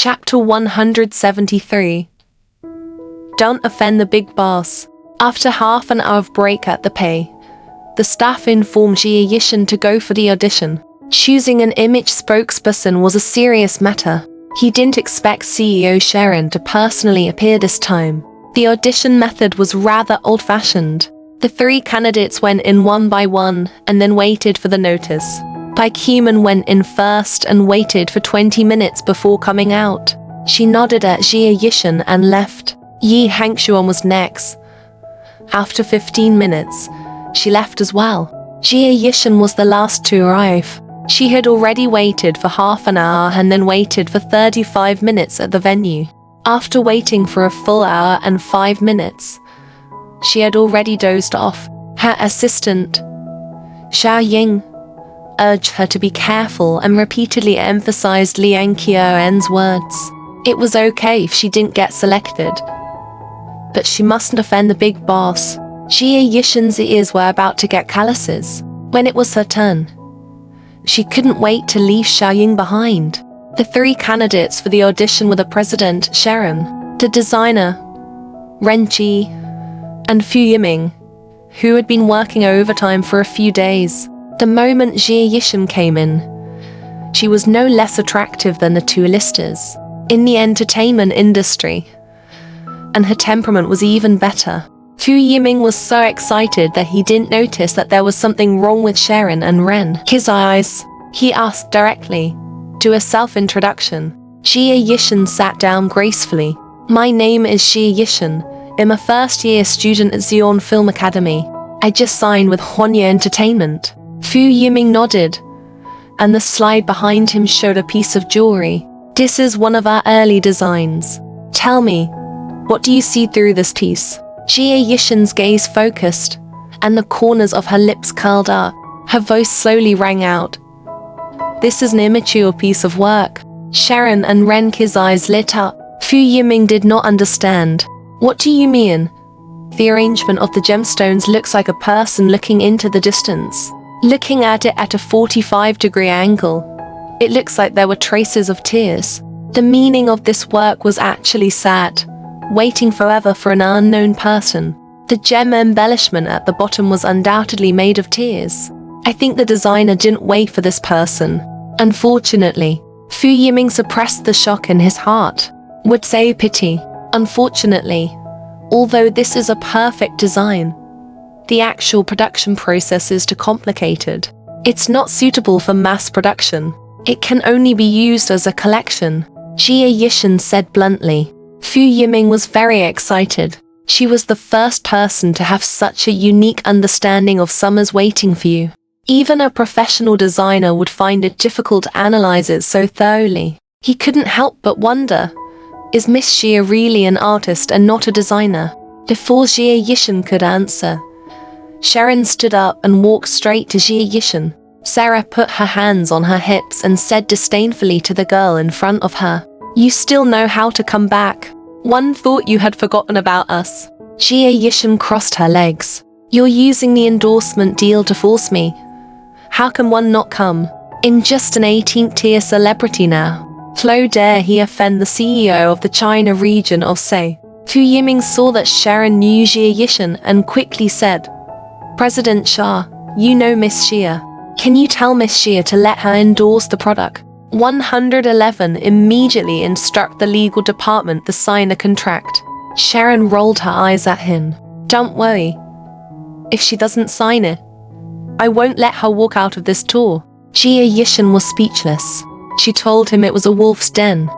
Chapter 173. Don't offend the big boss. After half an hour of break at the pay, the staff informed Jia Yishan to go for the audition. Choosing an image spokesperson was a serious matter. He didn't expect CEO Sharon to personally appear this time. The audition method was rather old-fashioned. The three candidates went in one by one and then waited for the notice. Bai Qiman went in first and waited for 20 minutes before coming out. She nodded at Jia Yishan and left. Yi Hangshuan was next. After 15 minutes, she left as well. Jia Yishan was the last to arrive. She had already waited for half an hour and then waited for 35 minutes at the venue. After waiting for a full hour and 5 minutes, she had already dozed off. Her assistant, Xiao Ying, urged her to be careful and repeatedly emphasized Liang Qian's words. It was okay if she didn't get selected, but she mustn't offend the big boss. Jia Yishan's ears were about to get calluses. When it was her turn, she couldn't wait to leave Xiao Ying behind. The three candidates for the audition were the president, Sharon, the designer, Ren Ji, and Fu Yiming, who had been working overtime for a few days. The moment Jia Yishan came in, she was no less attractive than the two listers in the entertainment industry, and her temperament was even better. Fu Yiming was so excited that he didn't notice that there was something wrong with Sharon and Ren. His eyes, he asked directly. Do a self-introduction. Jia Yishan sat down gracefully. My name is Jia Yishan. I'm a first-year student at Xi'an Film Academy. I just signed with Huanya Entertainment. Fu Yiming nodded, and the slide behind him showed a piece of jewelry. This is one of our early designs. Tell me, what do you see through this piece? Jia Yishan's gaze focused, and the corners of her lips curled up. Her voice slowly rang out. This is an immature piece of work. Sharon and Ren's eyes lit up. Fu Yiming did not understand. What do you mean? The arrangement of the gemstones looks like a person looking into the distance. Looking at it at a 45-degree angle, it looks like there were traces of tears. The meaning of this work was actually sad, waiting forever for an unknown person. The gem embellishment at the bottom was undoubtedly made of tears. I think the designer didn't wait for this person. Unfortunately, Fu Yiming suppressed the shock in his heart. Would say pity. Unfortunately, although this is a perfect design, the actual production process is too complicated. It's not suitable for mass production. It can only be used as a collection, Jia Yishan said bluntly. Fu Yiming was very excited. She was the first person to have such a unique understanding of summer's waiting for you. Even a professional designer would find it difficult to analyze it so thoroughly. He couldn't help but wonder, is Miss Xia really an artist and not a designer? Before Jia Yishan could answer, Sharon stood up and walked straight to Jia Yishan. Sarah put her hands on her hips and said disdainfully to the girl in front of her, You still know how to come back. One thought you had forgotten about us. Jia Yishan crossed her legs. You're using the endorsement deal to force me. How can one not come? I'm just an 18th-tier celebrity now. How dare he offend the CEO of the China region of Sei? Fu Yiming saw that Sharon knew Jia Yishan and quickly said, President Shah, you know Miss Xia. Can you tell Miss Xia to let her endorse the product? 111 immediately instruct the legal department to sign a contract. Sharon rolled her eyes at him. Don't worry. If she doesn't sign it, I won't let her walk out of this tour. Jia Yishan was speechless. She told him it was a wolf's den.